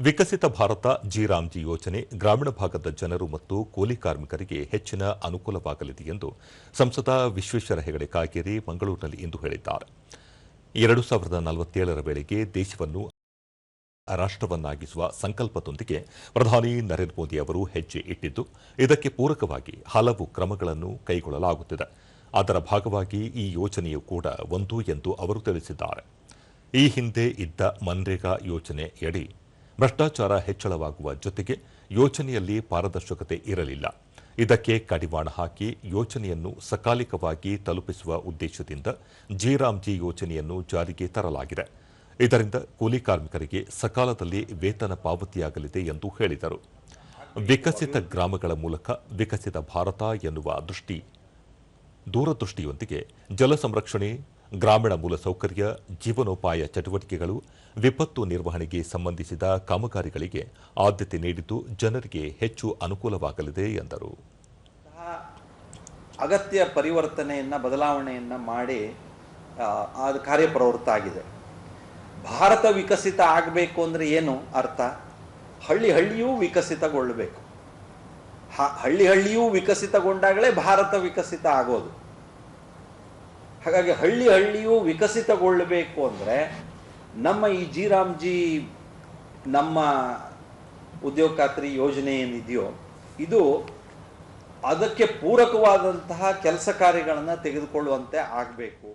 ವಿಕಸಿತ Bharat G ಯೋಜನೆ ಗ್ರಾಮೀಣ ಭಾಗದ ಜನರು ಮತ್ತು ಕೂಲಿ ಕಾರ್ಮಿಕರಿಗೆ ಹೆಚ್ಚಿನ ಅನುಕೂಲವಾಗಲಿದೆ ಎಂದು ಸಂಸದ ವಿಶ್ವೇಶ್ವರ ಹೆಗಡೆ ಕಾಗೇರಿ ಮಂಗಳೂರಿನಲ್ಲಿ ಇಂದು ಹೇಳಿದ್ದಾರೆ. 2047ರ ವೇಳೆಗೆ ದೇಶವನ್ನು ರಾಷ್ಟ್ರವನ್ನಾಗಿಸುವ ಸಂಕಲ್ಪದೊಂದಿಗೆ ಪ್ರಧಾನಿ ನರೇಂದ್ರ ಮೋದಿ ಅವರು ಹೆಜ್ಜೆ ಇಟ್ಟಿದ್ದು, ಇದಕ್ಕೆ ಪೂರಕವಾಗಿ ಹಲವು ಕ್ರಮಗಳನ್ನು ಕೈಗೊಳ್ಳಲಾಗುತ್ತಿದೆ. ಅದರ ಭಾಗವಾಗಿ ಈ ಯೋಜನೆಯೂ ಕೂಡ ಒಂದು ಎಂದು ಅವರು ತಿಳಿಸಿದ್ದಾರೆ. ಈ ಹಿಂದೆ ಇದ್ದ ಮನ್ರೇಗಾ ಯೋಜನೆಯಡಿ ಭ್ರಷ್ಟಾಚಾರ ಹೆಚ್ಚಳವಾಗುವ ಜೊತೆಗೆ ಯೋಜನೆಯಲ್ಲಿ ಪಾರದರ್ಶಕತೆ ಇರಲಿಲ್ಲ. ಇದಕ್ಕೆ ಕಡಿವಾಣ ಹಾಕಿ ಯೋಜನೆಯನ್ನು ಸಕಾಲಿಕವಾಗಿ ತಲುಪಿಸುವ ಉದ್ದೇಶದಿಂದ ಜಿ ಯೋಜನೆಯನ್ನು ಜಾರಿಗೆ ತರಲಾಗಿದೆ. ಇದರಿಂದ ಕೂಲಿ ಕಾರ್ಮಿಕರಿಗೆ ಸಕಾಲದಲ್ಲಿ ವೇತನ ಪಾವತಿಯಾಗಲಿದೆ ಎಂದು ಹೇಳಿದರು. ವಿಕಸಿತ ಗ್ರಾಮಗಳ ಮೂಲಕ ವಿಕಸಿತ ಭಾರತ ಎನ್ನುವ ದೂರದೃಷ್ಟಿಯೊಂದಿಗೆ ಜಲ ಸಂರಕ್ಷಣೆ, ಗ್ರಾಮೀಣ ಮೂಲಸೌಕರ್ಯ, ಜೀವನೋಪಾಯ ಚಟುವಟಿಕೆಗಳು, ವಿಪತ್ತು ನಿರ್ವಹಣೆಗೆ ಸಂಬಂಧಿಸಿದ ಕಾಮಗಾರಿಗಳಿಗೆ ಆದ್ಯತೆ ನೀಡಿದ್ದು ಜನರಿಗೆ ಹೆಚ್ಚು ಅನುಕೂಲವಾಗಲಿದೆ ಎಂದರು. ಅಗತ್ಯ ಪರಿವರ್ತನೆಯನ್ನು ಬದಲಾವಣೆಯನ್ನು ಮಾಡಿ ಅದು ಕಾರ್ಯಪ್ರವೃತ್ತ ಆಗಿದೆ. ಭಾರತ ವಿಕಸಿತ ಆಗಬೇಕು ಅಂದರೆ ಏನು ಅರ್ಥ? ಹಳ್ಳಿಯೂ ವಿಕಸಿತಗೊಳ್ಳಬೇಕು. ಹಳ್ಳಿಯೂ ವಿಕಸಿತಗೊಂಡಾಗಲೇ ಭಾರತ ವಿಕಸಿತ ಆಗೋದು. ಹಾಗಾಗಿ ಹಳ್ಳಿಯೂ ವಿಕಸಿತಗೊಳ್ಳಬೇಕು ಅಂದರೆ ನಮ್ಮ ಈ ಜಿ ನಮ್ಮ ಉದ್ಯೋಗ ಖಾತ್ರಿ ಯೋಜನೆ ಏನಿದೆಯೋ ಇದು ಅದಕ್ಕೆ ಪೂರಕವಾದಂತಹ ಕೆಲಸ ಕಾರ್ಯಗಳನ್ನು ತೆಗೆದುಕೊಳ್ಳುವಂತೆ ಆಗಬೇಕು.